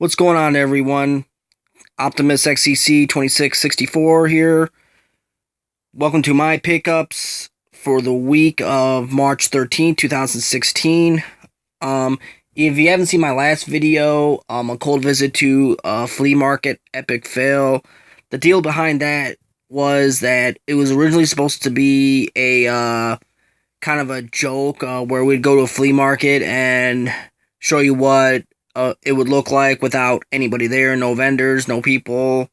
What's going on, everyone? Optimus XCC 2664 here. Welcome to my pickups for the week of March 13th, 2016. If you haven't seen my last video, a cold visit to a flea market epic fail. The deal behind that was that it was originally supposed to be a kind of a joke where we'd go to a flea market and show you what it would look like without anybody there, no vendors, no people,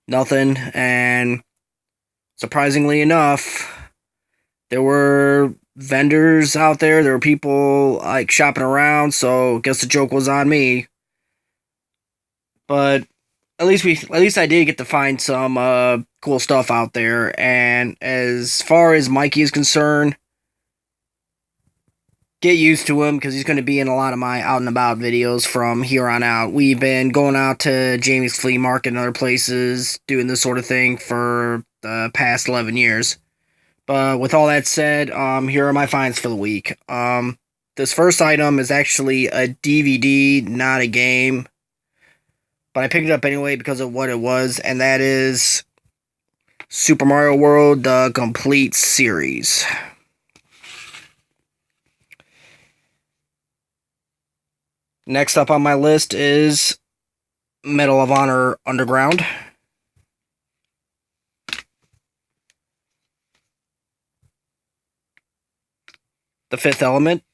nothing. And surprisingly enough, there were vendors out there. There were people like shopping around. So I guess the joke was on me. But at least I did get to find some cool stuff out there. And as far as Mikey is concerned, get used to him because he's going to be in a lot of my out and about videos from here on out. We've been going out to Jamie's Flea Market and other places doing this sort of thing for the past 11 years. But with all that said, here are my finds for the week. This first item is actually a DVD, not a game. But I picked it up anyway because of what it was, and that is Super Mario World, the complete series. Next up on my list is Medal of Honor Underground. The Fifth Element.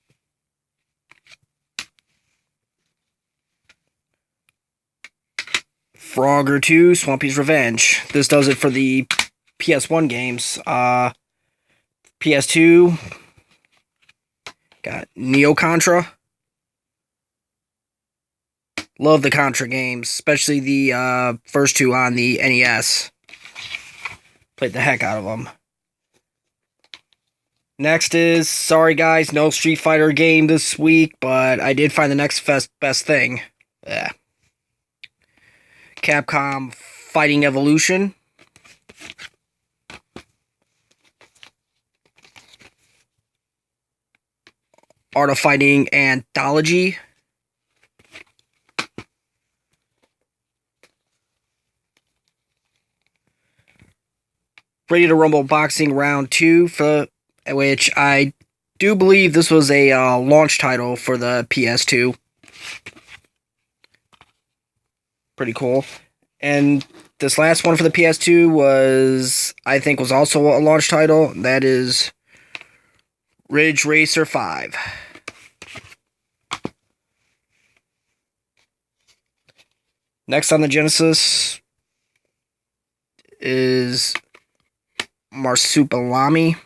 Frogger 2, Swampy's Revenge. This does it for the PS1 games. PS2, got Neo Contra. Love the Contra games, especially the first two on the NES. Played the heck out of them. Next is, sorry guys, no Street Fighter game this week, but I did find the next best thing. Yeah. Capcom Fighting Evolution. Art of Fighting Anthology. Ready to Rumble Boxing Round 2, for which I do believe this was a launch title for the PS2. Pretty cool. And this last one for the PS2 was, I think, was also a launch title. That is Ridge Racer 5. Next on the Genesis is Marsupilami,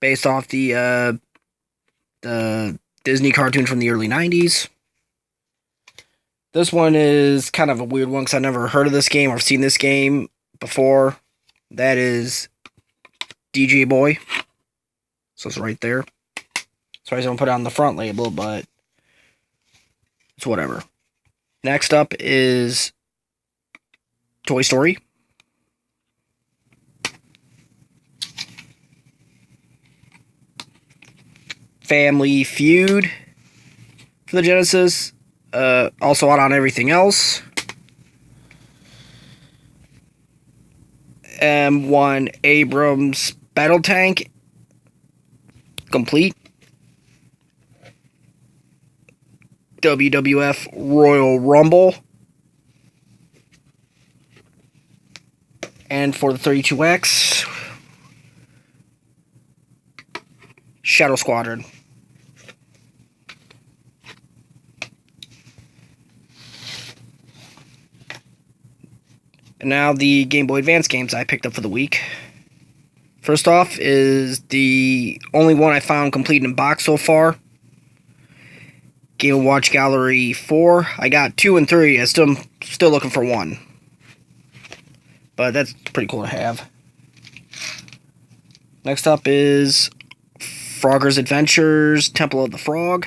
based off the Disney cartoon from the early 90s. This one is kind of a weird one because I've never heard of this game or seen this game before. That is DJ Boy. So it's right there. Sorry, I don't put it on the front label, but it's whatever. Next up is Toy Story. Family Feud for the Genesis. Also out on everything else. M1 Abrams Battle Tank. Complete. WWF Royal Rumble. And for the 32X, Shadow Squadron. And now the Game Boy Advance games I picked up for the week. First off is the only one I found complete in box so far. Game & Watch Gallery 4. I got 2 and 3. I'm still looking for 1. But that's pretty cool to have. Next up is Frogger's Adventures, Temple of the Frog.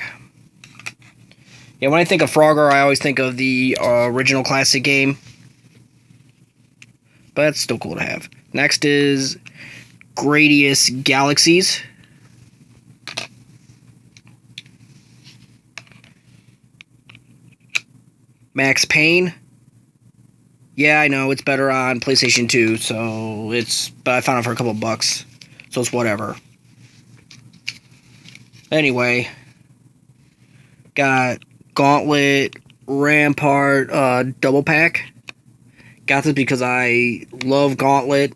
Yeah, when I think of Frogger, I always think of the original classic game. But it's still cool to have. Next is Gradius Galaxies. Max Payne. Yeah, I know, it's better on PlayStation 2, but I found it for a couple bucks, so it's whatever. Anyway, got Gauntlet Rampart double pack. Got this because I love Gauntlet,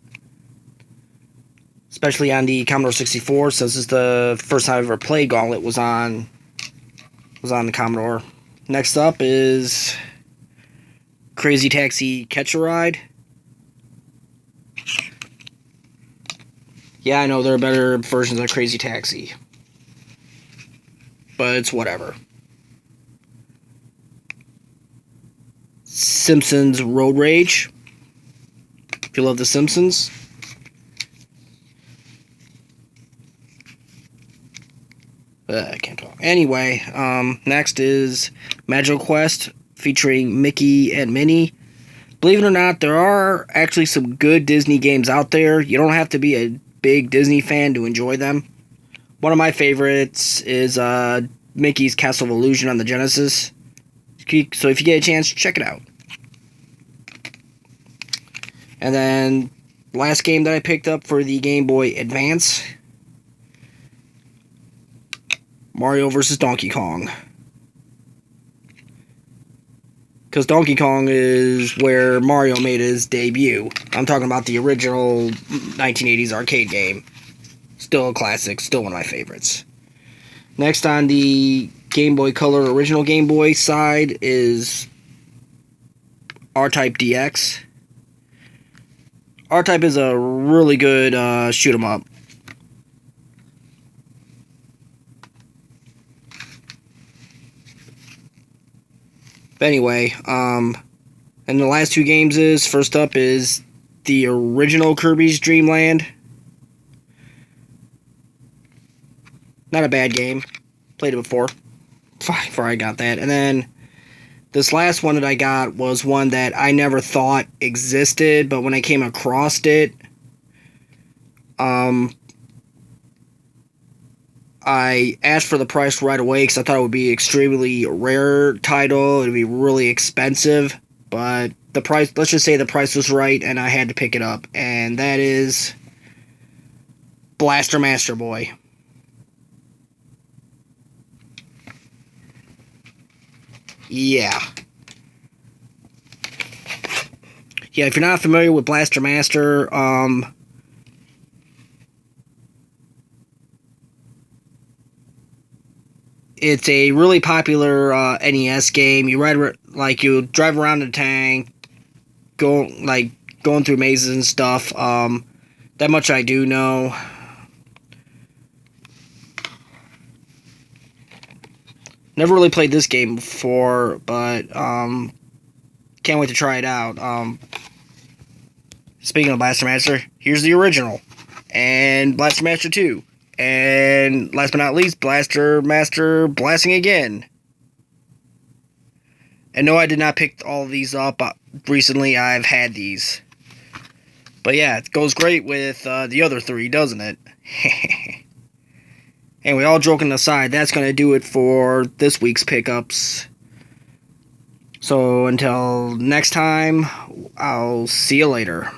especially on the Commodore 64, since this is the first time I've ever played Gauntlet was on the Commodore. Next up is Crazy Taxi Catch a Ride. Yeah, I know there are better versions of Crazy Taxi, but it's whatever. Simpsons Road Rage. If you love The Simpsons. I can't talk. Anyway, next is Magical Quest featuring Mickey and Minnie. Believe it or not, there are actually some good Disney games out there. You don't have to be a big Disney fan to enjoy them. One of my favorites is Mickey's Castle of Illusion on the Genesis. So if you get a chance, check it out. And then, last game that I picked up for the Game Boy Advance, Mario vs. Donkey Kong. Because Donkey Kong is where Mario made his debut. I'm talking about the original 1980s arcade game. Still a classic, still one of my favorites. Next on the Game Boy Color original Game Boy side is R-Type DX. R-Type is a really good shoot 'em up. But anyway, and the last two games first up is the original Kirby's Dream Land. Not a bad game. Played it before I got that. And then this last one that I got was one that I never thought existed, but when I came across it, I asked for the price right away because I thought it would be extremely rare title. It would be really expensive, but the price, let's just say the price was right, and I had to pick it up. And that is Blaster Master Boy. Yeah. Yeah, if you're not familiar with Blaster Master, it's a really popular NES game. You you drive around the tank, going through mazes and stuff. That much I do know. Never really played this game before, but can't wait to try it out. Speaking of Blaster Master, here's the original, and Blaster Master 2. And last but not least, Blaster Master Blasting Again. And no, I did not pick all of these up. Recently, I've had these. But yeah, it goes great with the other three, doesn't it? Anyway, all joking aside, that's going to do it for this week's pickups. So until next time, I'll see you later.